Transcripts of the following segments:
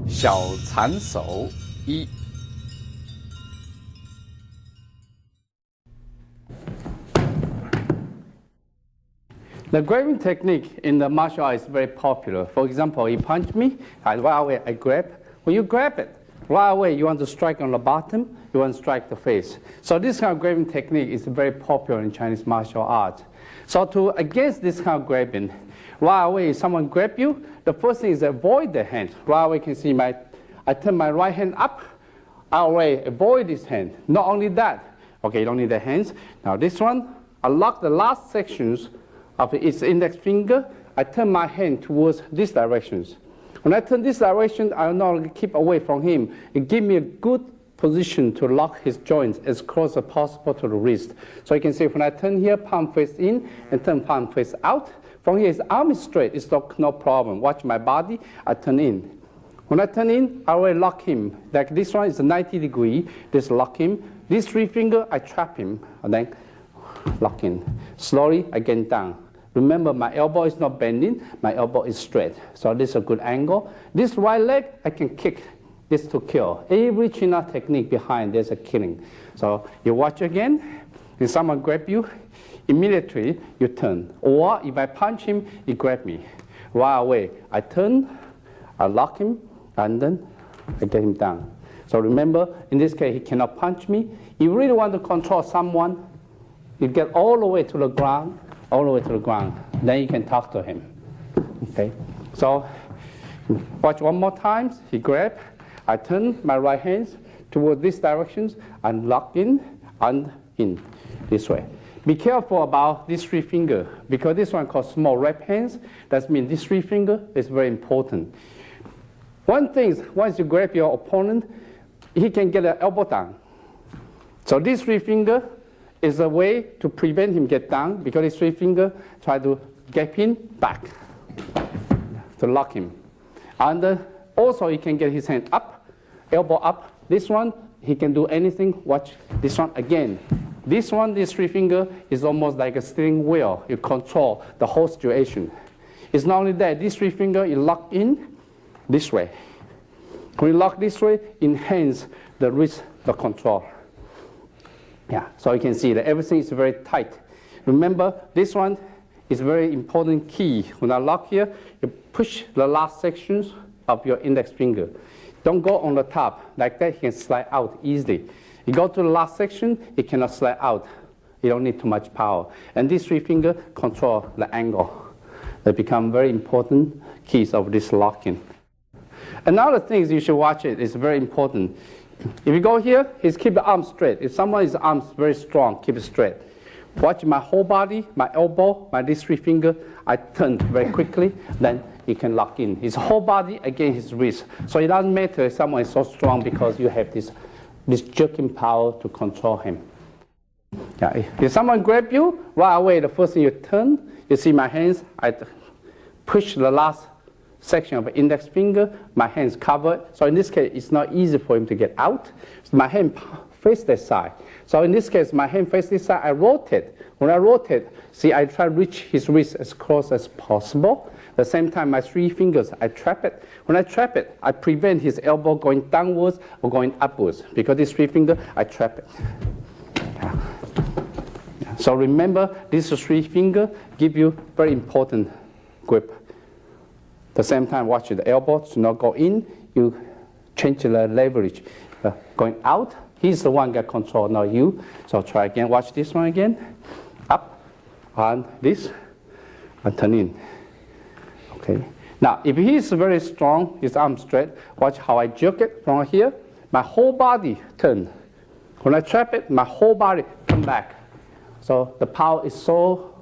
小缠手一。The grabbing technique in the martial art is very popular. For example, you punch me, right away I grab. When you grab it, right away you want to strike on the bottom, you want to strike the face. So this kind of grabbing technique is very popular in Chinese martial art. So to against this kind of grabbing, right away if someone grab you, the first thing is avoid the hand. Right away you can see I turn my right hand up, right away avoid this hand. Not only that, okay, you don't need the hands. Now this one, I lock the last sections of its index finger, I turn my hand towards these directions. When I turn this direction, I will not keep away from him. It gives me a good position to lock his joints as close as possible to the wrist. So you can see when I turn here, palm face in, and turn palm face out. From here, his arm is straight, it's no problem. Watch my body, I turn in. When I turn in, I will lock him. Like this one is 90 degrees, this lock him. These three fingers, I trap him, and then lock in. Slowly, again down. Remember, my elbow is not bending, my elbow is straight. So this is a good angle. This right leg, I can kick this to kill. Every chin-up technique behind, there's a killing. So you watch again, if someone grab you, immediately you turn. Or if I punch him, he grab me. Right away, I turn, I lock him, and then I get him down. So remember, in this case, he cannot punch me. If you really want to control someone, you get all the way to the ground, then you can talk to him. Okay, so watch one more time. He grab, I turn my right hands toward these directions and lock in and in this way. Be careful about these three fingers because this one called small rep hands. That means this three finger is very important. One thing is once you grab your opponent, he can get an elbow down. So these three fingers is a way to prevent him get down because his three finger try to get him back to lock him. And also he can get his hand up, elbow up. This one, he can do anything. Watch this one again. This one, this three finger is almost like a steering wheel. You control the whole situation. It's not only that, this three finger you lock in this way. When you lock this way, enhance the wrist, the control. Yeah, so you can see that everything is very tight. Remember, this one is very important key. When I lock here, you push the last sections of your index finger. Don't go on the top. Like that, you can slide out easily. You go to the last section, it cannot slide out. You don't need too much power. And these three fingers control the angle. They become very important keys of this locking. Another thing you should watch it is very important. If you go here, is keep the arm straight. If someone's arm is very strong, keep it straight. Watch my whole body, my elbow, these three fingers. I turn very quickly, then you can lock in. His whole body against his wrist. So it doesn't matter if someone is so strong because you have this jerking power to control him. Yeah, if someone grab you, right away, the first thing you turn, you see my hands, I push the last section of the index finger, my hands covered. So in this case, it's not easy for him to get out. So my hand face that side. So in this case, my hand face this side, I rotate. When I rotate, see, I try to reach his wrist as close as possible. At the same time, my three fingers, I trap it. When I trap it, I prevent his elbow going downwards or going upwards. Because these three fingers, I trap it. Yeah. Yeah. So remember, these three fingers give you very important grip. At the same time, watch the elbow to not go in. You change the leverage. Going out, he's the one that control, not you. So try again. Watch this one again. Up, and this, and turn in. Okay. Now, if he's very strong, his arm straight, watch how I jerk it from here. My whole body turn. When I trap it, my whole body come back. So the power is so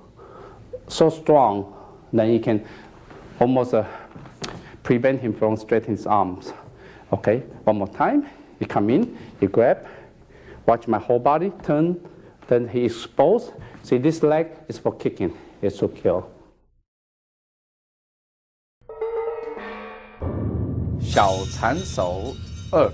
strong that you can almost prevent him from straightening his arms. Okay, one more time. You come in, you grab, watch my whole body, turn, then he exposed. See, this leg is for kicking, it's to kill. 小缠手2。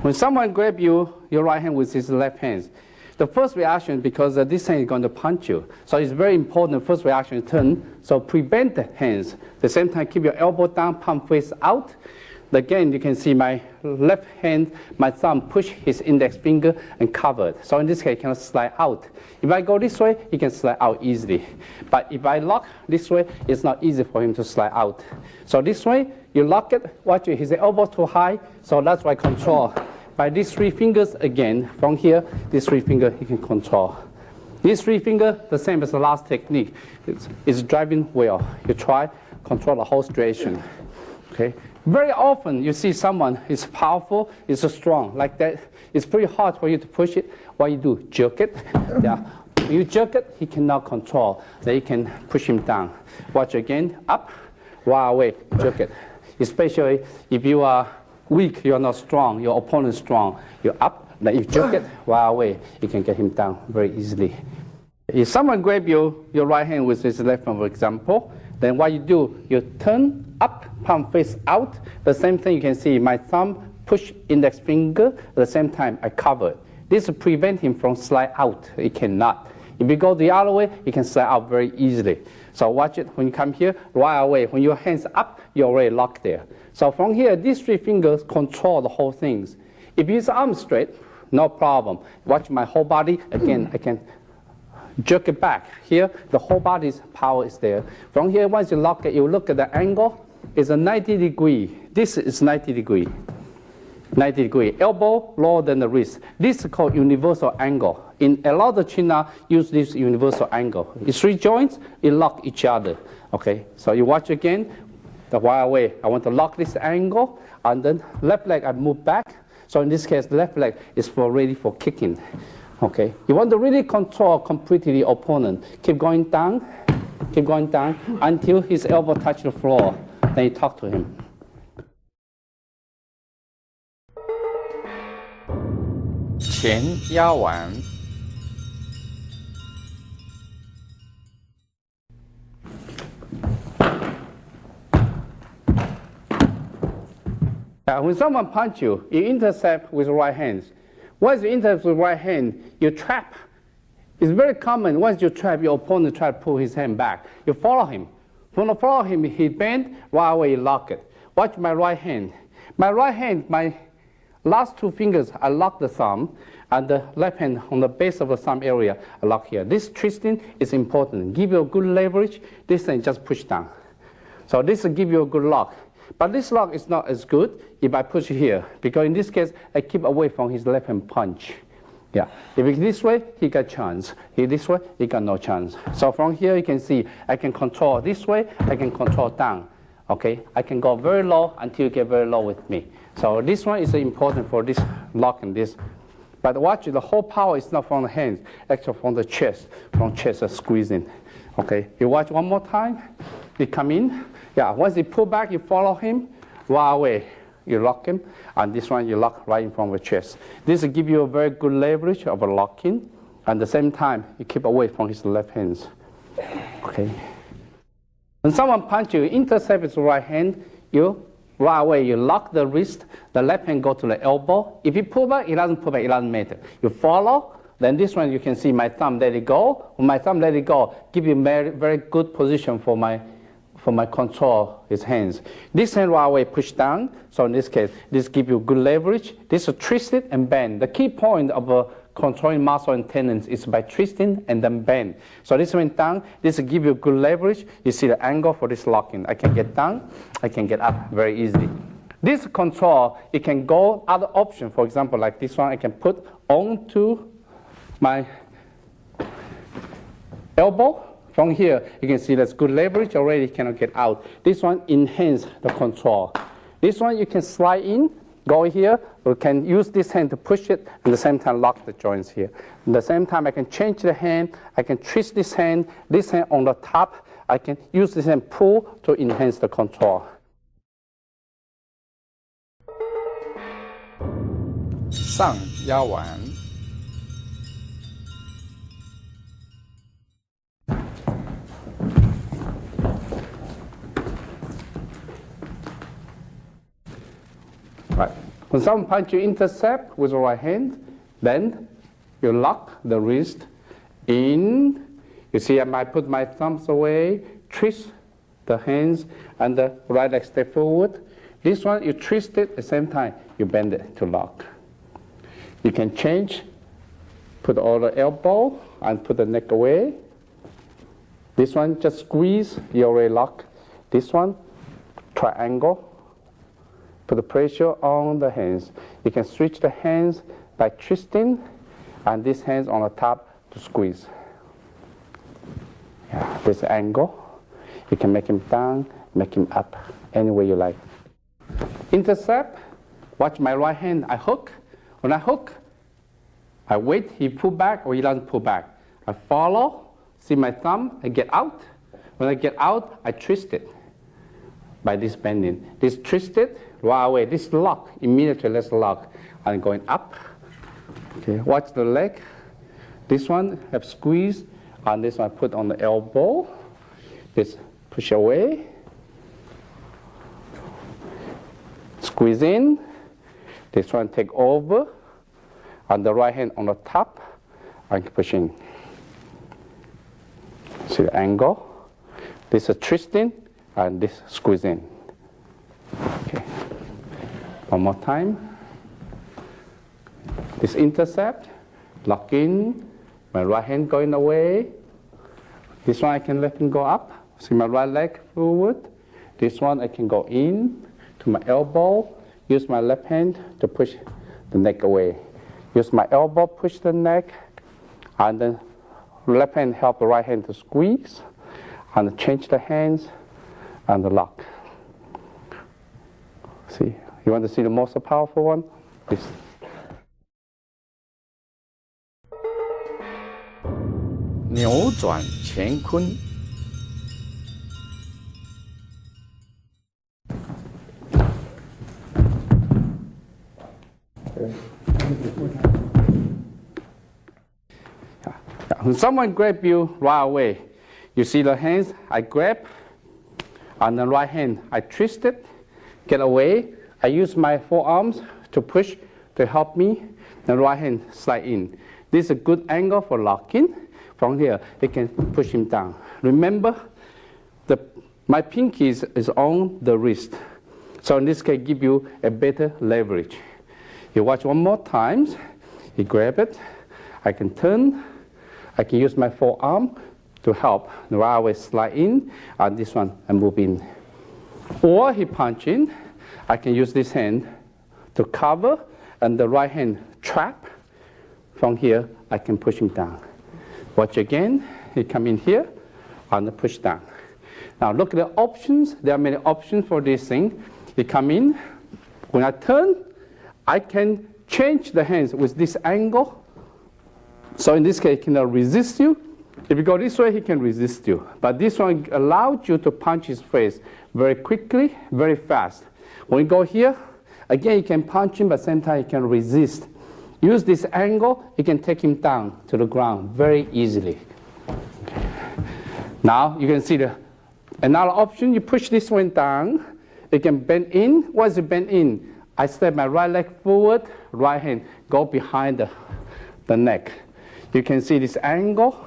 When someone grabs your right hand with his left hand, the first reaction, because this hand is going to punch you, so it's very important, the first reaction is turn, so prevent the hands. At the same time, keep your elbow down, palm face out. Again, you can see my left hand, my thumb push his index finger and cover it. So in this case, it cannot slide out. If I go this way, he can slide out easily. But if I lock this way, it's not easy for him to slide out. So this way, you lock it, watch it, his elbow too high, so that's why control. By these three fingers, again, from here, these three fingers, you can control. These three fingers, the same as the last technique. It's driving wheel. You try, control the whole situation. Okay. Very often, you see someone is powerful, is strong, like that. It's pretty hard for you to push it. What you do, jerk it. Yeah. When you jerk it, he cannot control. Then you can push him down. Watch again, up, right away, jerk it. Especially if you are weak, you are not strong, your opponent is strong. You're up, then you jerk it, right away, you can get him down very easily. If someone grabs your right hand with his left hand, for example, then what you do, you turn up, palm face out. The same thing you can see, my thumb push index finger. At the same time, I cover it. This will prevent him from slide out. It cannot. If you go the other way, you can slide out very easily. So watch it when you come here, right away. When your hand's up, you're already locked there. So from here, these three fingers control the whole things. If his arm straight, no problem. Watch my whole body. Again, I can jerk it back. Here, the whole body's power is there. From here, once you lock it, you look at the angle. It's a 90 degree. This is 90 degree. 90 degree. Elbow lower than the wrist. This is called universal angle. In a lot of China, use this universal angle. It's three joints, it lock each other. Okay, so you watch again. The right away, I want to lock this angle, and then left leg I move back. So in this case, the left leg is ready for kicking. Okay, you want to really control completely the opponent. Keep going down until his elbow touch the floor. Then you talk to him. When someone punches you, you intercept with right hand. Once you intercept with right hand, you trap. It's very common. Once you trap, your opponent try to pull his hand back. You follow him. When you follow him, he bend, right away you lock it. Watch my right hand. My right hand, my last two fingers, I lock the thumb, and the left hand on the base of the thumb area, I lock here. This twisting is important. Give you a good leverage. This thing just push down. So this will give you a good lock. But this lock is not as good if I push here, because in this case, I keep away from his left hand punch. Yeah. If it's this way, he got chance. If this way, he got no chance. So from here, you can see I can control this way, I can control down. Okay, I can go very low until you get very low with me. So this one is important for this lock and this. But watch, the whole power is not from the hands, actually from the chest, from chest squeezing. Okay, you watch one more time. He come in. Yeah, once he pull back, you follow him. Right away, you lock him. And this one, you lock right in front of the chest. This will give you a very good leverage of a locking. And at the same time, you keep away from his left hands. Okay. When someone punches you, intercept his right hand, you right away, you lock the wrist, the left hand go to the elbow. If you pull back, it doesn't pull back, it doesn't matter. You follow, then this one you can see my thumb let it go. When my thumb let it go, give you very, very good position for my control his hands. This hand right away push down, so in this case, this give you good leverage. This is twist it and bend. The key point of controlling muscle and tendons is by twisting and then bend. So this went down, this will give you good leverage. You see the angle for this locking. I can get down, I can get up very easily. This control, it can go other option. For example, like this one, I can put onto my elbow. From here, you can see that's good leverage already, cannot get out. This one enhance the control. This one you can slide in, go here, or can use this hand to push it, and at the same time lock the joints here. At the same time, I can change the hand, I can twist this hand on the top, I can use this hand pull to enhance the control. Right. When someone punches you intercept with the right hand, then you lock the wrist in. You see, I might put my thumbs away, twist the hands, and the right leg step forward. This one, you twist it at the same time, you bend it to lock. You can change, put all the elbow, and put the neck away. This one, just squeeze, you already lock. This one, triangle. Put the pressure on the hands. You can switch the hands by twisting, and this hands on the top to squeeze. Yeah, this angle. You can make him down, make him up, any way you like. Intercept. Watch my right hand. I hook. When I hook, I wait. He pull back or he doesn't pull back. I follow. See my thumb. I get out. When I get out, I twist it by this bending. This twisted right away. This lock. Immediately, let's lock. I'm going up. Okay. Watch the leg. This one have squeeze, and this one I put on the elbow. This push away. Squeeze in. This one take over. And the right hand on the top. And push in. See the angle. This is twisting, and this squeeze in. Okay. One more time. This intercept. Lock in. My right hand going away. This one I can let him go up. See my right leg forward. This one I can go in to my elbow. Use my left hand to push the neck away. Use my elbow, push the neck. And then left hand help the right hand to squeeze. And change the hands and the lock. See, you want to see the most powerful one? This.扭转乾坤。When someone grab you right away, you see the hands, I grab, and the right hand, I twist it, get away. I use my forearms to push to help me. The right hand slide in. This is a good angle for locking. From here, you can push him down. Remember, my pinky is on the wrist. So in this case, give you a better leverage. You watch one more time. You grab it. I can turn. I can use my forearm to help the right way slide in, and this one I move in. Or he punch in. I can use this hand to cover, and the right hand trap. From here, I can push him down. Watch again. He come in here and push down. Now look at the options. There are many options for this thing. He come in. When I turn, I can change the hands with this angle. So in this case, he cannot resist you. If you go this way, he can resist you. But this one allows you to punch his face very quickly, very fast. When you go here, again, you can punch him, but at the same time, you can resist. Use this angle, you can take him down to the ground very easily. Okay. Now, you can see another option. You push this one down. You can bend in. Once you bend in, I step my right leg forward, right hand go behind the neck. You can see this angle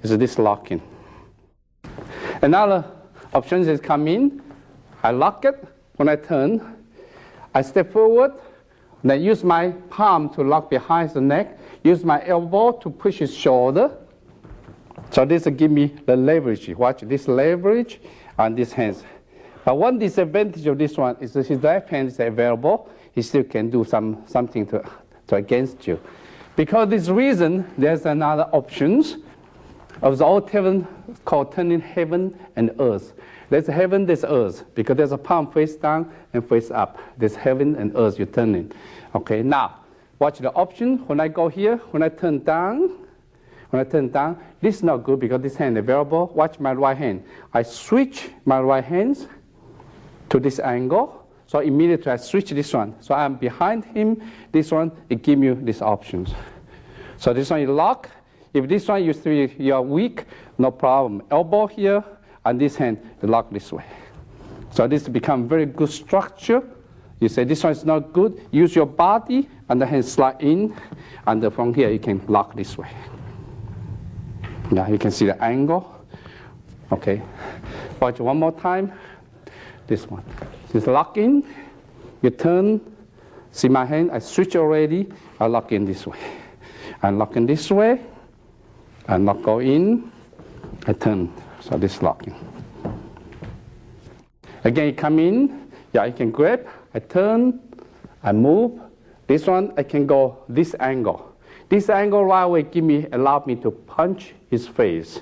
is this locking. Another option is come in. I lock it. When I turn, I step forward. Then use my palm to lock behind the neck. Use my elbow to push his shoulder. So this will give me the leverage. Watch this leverage on these hands. But one disadvantage of this one is that his left hand is available. He still can do something to against you. Because of this reason, there's another options of the old heaven called turning heaven and earth. There's heaven, there's earth, because there's a palm face down and face up. There's heaven and earth you're turning. Okay, now, watch the option. When I go here, when I turn down, this is not good because this hand is available. Watch my right hand. I switch my right hands to this angle. So immediately I switch this one. So I'm behind him. This one, it gives you these options. So this one you lock. If this one you are weak, no problem. Elbow here, and this hand you lock this way. So this become very good structure You say this one is not good, use your body and the hand slide in, and from here you can lock this way. Now you can see the angle. Okay, watch one more time. This one. Just lock in, you turn, see my hand, I switch already, I lock in this way. I lock in this way, I lock go in, I turn, so this locking. Again, you come in, yeah, I can grab, I turn, I move. This one, I can go this angle. This angle right away allow me to punch his face.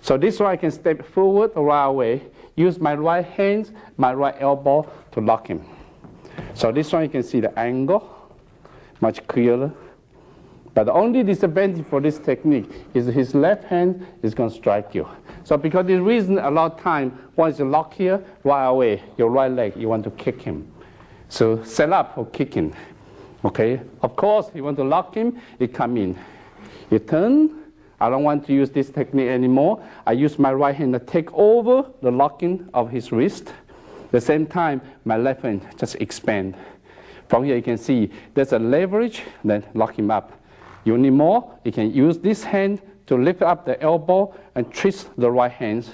So this one I can step forward right away, use my right hand, my right elbow to lock him. So this one you can see the angle much clearer. But the only disadvantage for this technique is his left hand is going to strike you. So because this reason, a lot of time, once you lock here, right away, your right leg, you want to kick him. So set up for kicking. Okay? Of course, you want to lock him, you come in. You turn. I don't want to use this technique anymore. I use my right hand to take over the locking of his wrist. At the same time, my left hand just expand. From here you can see there's a leverage, then lock him up. You need more, you can use this hand to lift up the elbow and twist the right hand.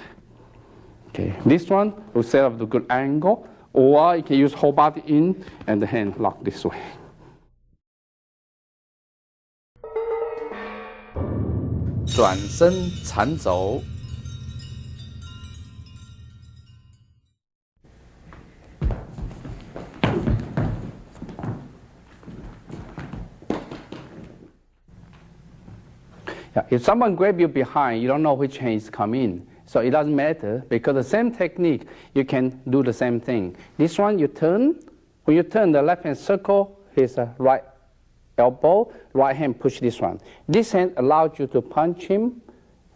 Okay, this one will set up the good angle, or you can use whole body in and the hand lock this way.转身缠肘。If someone grab you behind, you don't know which hand is coming in. So it doesn't matter, because the same technique, you can do the same thing. This one, you turn. When you turn, the left hand circle his right elbow, right hand push this one. This hand allows you to punch him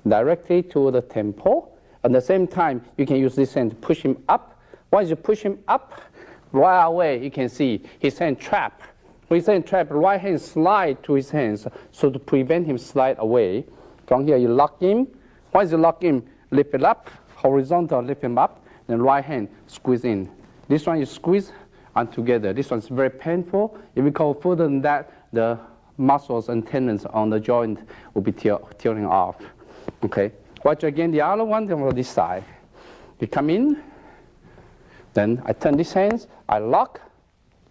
directly to the temple. At the same time, you can use this hand to push him up. Once you push him up, right away, you can see his hand trapped. When his hand trapped, right hand slide to his hands, so to prevent him slide away. From here, you lock him. Once you lock him, lift it up, horizontal, lift him up, then right hand squeeze in. This one you squeeze and together. This one's very painful. If you go further than that, the muscles and tendons on the joint will be tearing off. Okay. Watch again the other one from this side. You come in, then I turn these hands, I lock.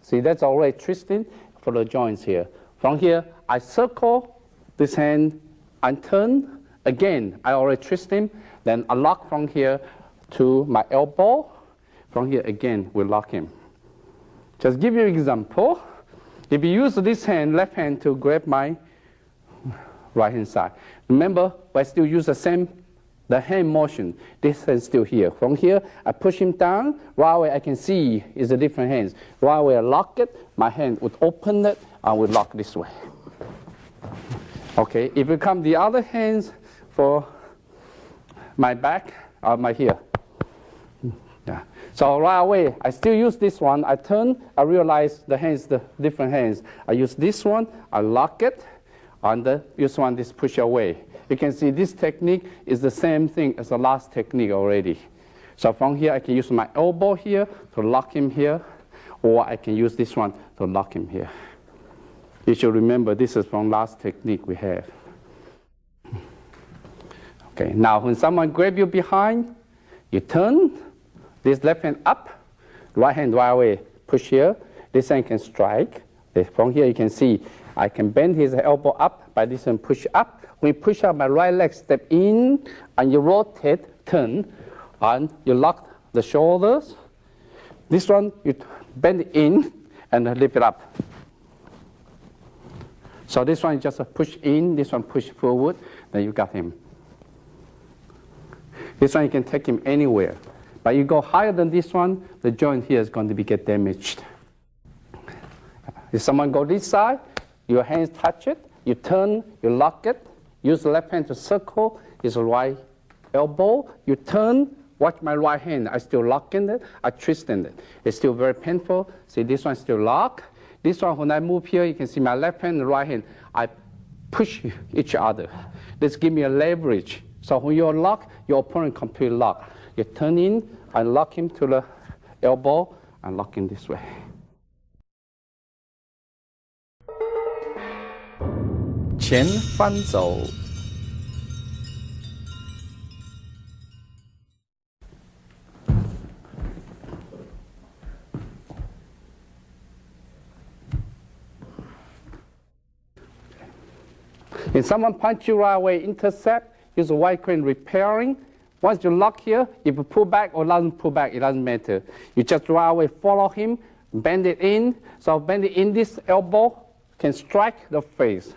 See, that's already twisting for the joints here. From here, I circle this hand and turn. Again, I already twist him. Then I lock from here to my elbow. From here, again, we lock him. Just give you an example. If you use this hand, left hand, to grab my right hand side. Remember, I still use the hand motion. This hand is still here. From here, I push him down. Right away, I can see is a different hands. Right away, I lock it. My hand would open it. I would lock this way. Okay, if you come the other hands for my back, my here. Yeah. So right away, I still use this one. I turn, I realize the hands, the different hands. I use this one, I lock it, and use one, this push away. You can see this technique is the same thing as the last technique already. So from here, I can use my elbow here to lock him here, or I can use this one to lock him here. You should remember this is from last technique we have. Okay, now when someone grab you behind, you turn, this left hand up, right hand right away, push here, this hand can strike. From here you can see I can bend his elbow up, by this hand push up. When you push up, my right leg step in, and you rotate, turn, and you lock the shoulders. This one, you bend in and lift it up. So this one, just push in, this one push forward, then you got him. This one, you can take him anywhere. But you go higher than this one, the joint here is going to get damaged. If someone go this side, your hands touch it, you turn, you lock it, use the left hand to circle his right elbow, you turn, watch my right hand, I still lock in it, I twist in it. It's still very painful. See, this one still lock. This one, when I move here, you can see my left hand and right hand, I push each other. This gives me a leverage. So when you're locked, your opponent completely locked. You turn in, I lock him to the elbow, and lock him this way. 前翻走。If someone punch you right away, intercept, use a wide crane repairing. Once you lock here, if you pull back or doesn't pull back, it doesn't matter. You just right away follow him, bend it in. So bend it in, this elbow can strike the face.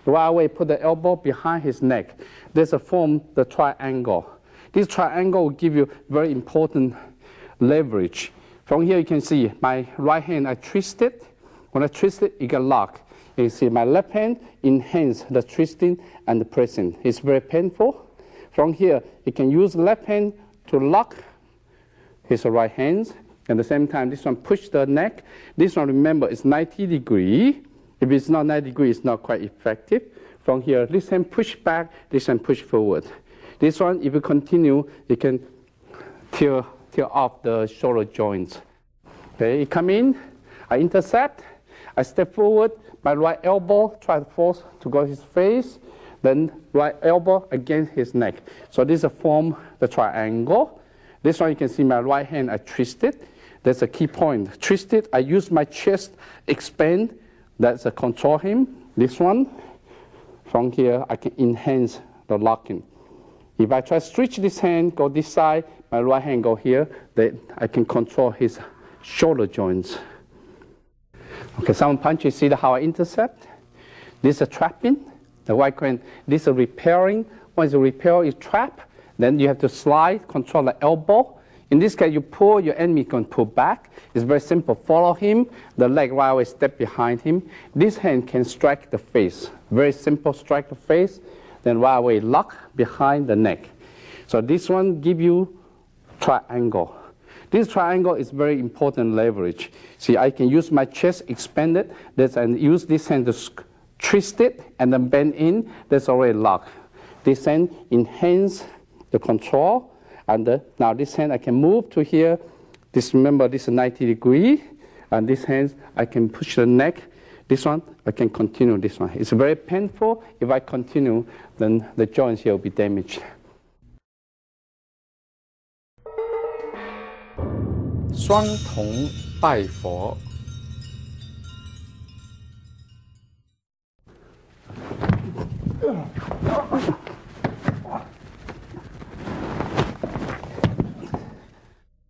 Right away put the elbow behind his neck. There's a form, the triangle. This triangle will give you very important leverage. From here you can see my right hand, I twist it. When I twist it, it can lock. You can see my left hand enhance the twisting and the pressing. It's very painful. From here, you can use left hand to lock his right hand. At the same time, this one push the neck. This one, remember, is 90 degrees. If it's not 90 degrees, it's not quite effective. From here, this hand push back, this hand push forward. This one, if you continue, you can tear off the shoulder joints. Okay, you come in, I intercept, I step forward, my right elbow, try to force to go to his face, then right elbow against his neck. So this is a form, the triangle. This one you can see my right hand, I twist it. That's a key point. Twist it, I use my chest, expand. That's a control him. This one, from here, I can enhance the locking. If I try to stretch this hand, go this side, my right hand go here, then I can control his shoulder joints. Okay, someone punch, you see how I intercept? This is a trapping. The right crane, this is a repairing. Once you repair, you trap. Then you have to slide, control the elbow. In this case, you pull, your enemy can pull back. It's very simple. Follow him. The leg right away step behind him. This hand can strike the face. Very simple, strike the face. Then right away lock behind the neck. So this one give you triangle. This triangle is very important leverage. See, I can use my chest, expand it, and use this hand to twist it, and then bend in. That's already locked. This hand enhance the control, and now this hand I can move to here. This, remember, this is 90 degrees, and this hand I can push the neck. This one I can continue. This one it's very painful. If I continue, then the joints here will be damaged. 双瞳拜佛。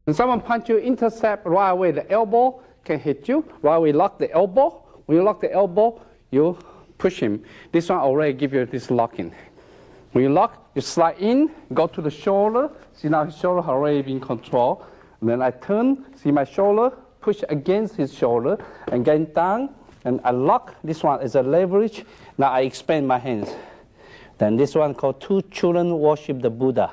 When someone punch you, intercept right away. The elbow can hit you. Right away, lock the elbow. When you lock the elbow, you push him. This one already give you this locking. When you lock, you slide in, go to the shoulder. See now his shoulder already been controlled. And then I turn, see my shoulder, push against his shoulder, and get down, and I lock. This one is a leverage. Now I expand my hands. Then this one called two children worship the Buddha.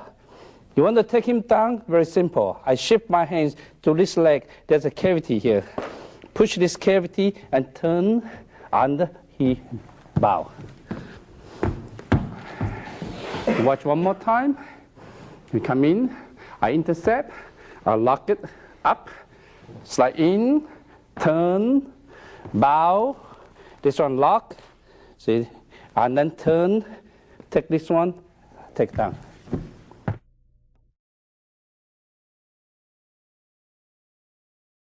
You want to take him down? Very simple. I shift my hands to this leg. There's a cavity here. Push this cavity and turn, and he bow. Watch one more time. We come in, I intercept, I lock it up, slide in, turn, bow. This one lock, see, and then turn, take this one, take down.